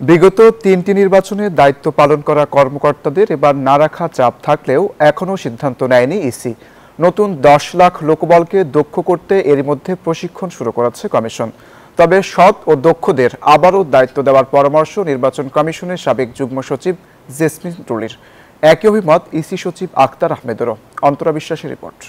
বিগত ৩টি নির্বাচনে দায়িত্ব পালন করা কর্মকর্তাদের এবার না রাখা চাপ থাকলেও এখনও সিদ্ধান্ত নেয়নি ইসি। নতুন ১০ লাখ লোকবলকে দক্ষ করতে এরই মধ্যে প্রশিক্ষণ শুরু করেছে কমিশন। তবে সৎ ও দক্ষদের আবারও দায়িত্ব দেওয়ার পরামর্শ নির্বাচন কমিশনের সাবেক যুগ্ম সচিব জেসমিন টুলির। একই অভিমত ইসি সচিব আক্তার আহমেদেরও। অন্তরা বিশ্বাসের রিপোর্ট।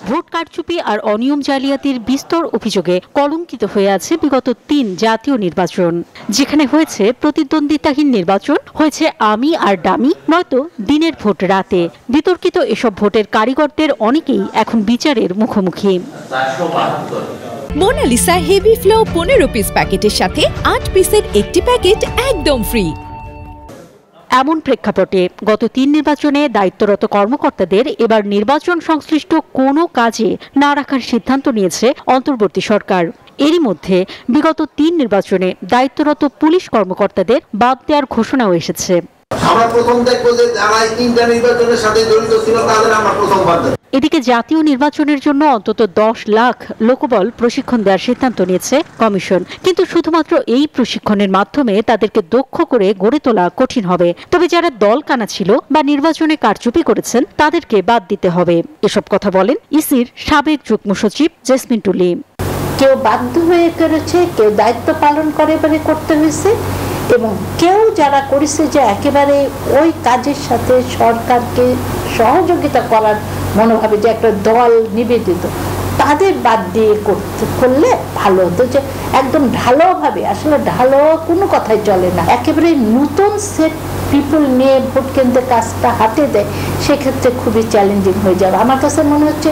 ভোট কারচুপি আর অনিয়ম জালিয়াতির বিস্তর অভিযোগে কলঙ্কিত হয়ে আছে বিগত ৩ জাতীয় নির্বাচন, যেখানে হয়েছে প্রতিদ্বন্দ্বিতাহীন নির্বাচন, হয়েছে আমি আর ডামি, নয়তো দিনের ভোট রাতে। বিতর্কিত এসব ভোটের কারিগরদের অনেকেই এখন বিচারের মুখোমুখি। মোনালিসা হেভি ফ্লো 15 পিস প্যাকেটের সাথে 8 পিসের একটি প্যাকেট একদম ফ্রি। এমন প্রেক্ষাপটে গত ৩ নির্বাচনে দায়িত্বরত কর্মকর্তাদের এবার নির্বাচন সংশ্লিষ্ট কোনো কাজে না রাখার সিদ্ধান্ত নিয়েছে অন্তর্বর্তী সরকার। এরই মধ্যে বিগত ৩ নির্বাচনে দায়িত্বরত পুলিশ কর্মকর্তাদের বাদ দেওয়ার ঘোষণাও এসেছে। আমরা প্রথম দেখব যে যারা ৩টা নির্বাচনের সাথে জড়িত ছিল তাদের আমরা প্রথম বাদ দেব। এদিকে জাতীয় নির্বাচনের জন্য অন্তত ১০ লাখ লোকবল প্রশিক্ষণ দেওয়ার সিদ্ধান্ত নিয়েছে কমিশন। কিন্তু শুধুমাত্র এই প্রশিক্ষণের মাধ্যমে তাদেরকে দক্ষ করে গড়ে তোলা কঠিন হবে। তবে যারা দল কানা ছিল বা নির্বাচনে কারচুপি করেছেন তাদেরকে বাদ দিতে হবে। এসব কথা বলেন ইসির সাবেক যুগ্ম সচিব জেসমিন টুলি। কেউ বাধ্য হয়ে করেছে, কেউ দায়িত্ব পালন করে বলে করতে হয়েছে, এবং কেউ যারা করেছে যে একেবারে ওই কাজের সাথে সরকারকে সহযোগিতা করার মনোভাবে, যে একটা দল নিবেদিত, তাদের বাদ দিয়ে করলে ভালো হতো। যে একদম ঢালাওভাবে, আসলে ঢালাও কোনো কথাই চলে না, একেবারে নতুন সেট পিপল নিয়ে ভোট কেন্দ্রে কাজটা হাতে দেয়, সেক্ষেত্রে খুবই চ্যালেঞ্জিং হয়ে যাবে। আমার কাছে মনে হচ্ছে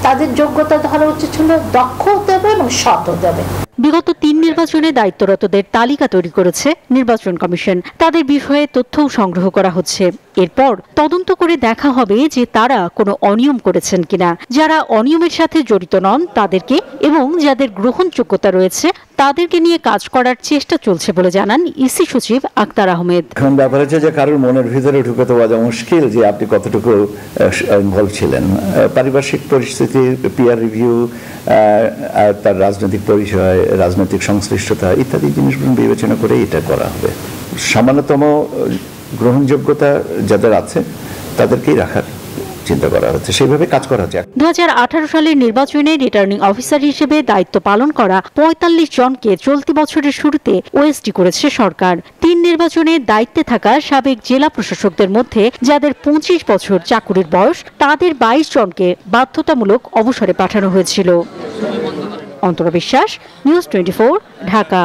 তাদের যোগ্যতা ধরা উচিত ছিল, দক্ষ হতে হবে এবং সৎ হতে হবে। বিগত ৩ নির্বাচনে দায়িত্বরতদের তালিকা তৈরি করেছে নির্বাচন কমিশন। তাদের বিষয়ে তথ্যও সংগ্রহ করা হচ্ছে। এরপর তদন্ত করে দেখা হবে যে তারা কোনো অনিয়ম করেছেন কিনা। যারা অনিয়মের সাথে জড়িত নন তাদেরকে এবং যাদের গ্রহণযোগ্যতা রয়েছে তাদেরকে নিয়ে কাজ করার চেষ্টা চলছে বলে জানান ইসি সচিব আক্তার আহমেদ। এখন ব্যাপার হচ্ছে যে কারোর মনের ভিতরে ঢুকে তো বোঝা মুশকিল যে আপনি কতটুকু ইনভলভ ছিলেন। পারিপার্শ্বিক পরিস্থিতি, পিয়ার রিভিউ, তার রাজনৈতিক পরিচয়, রাজনৈতিক সংশ্লিষ্টতা ইত্যাদি জিনিসগুলো বিবেচনা করে এটা করা হবে। সামান্যতম গ্রহণযোগ্যতা যাদের আছে তাদেরকেই রাখার চিন্তা করা হচ্ছে, সেইভাবে কাজ করা হচ্ছে। ২০১৮ সালের নির্বাচনে রিটার্নিং অফিসার হিসেবে দায়িত্ব পালন করা ৪৫ জনকে চলতি বছরের শুরুতে ওএসডি করেছে সরকার। ৩ নির্বাচনে দায়িত্বে থাকা সাবেক জেলা প্রশাসকদের মধ্যে যাদের ২৫ বছর চাকুরির বয়স, তাদের ২২ জনকে বাধ্যতামূলক অবসরে পাঠানো হয়েছিল। অন্তরা বিশ্বাস, নিউজ 24, ঢাকা।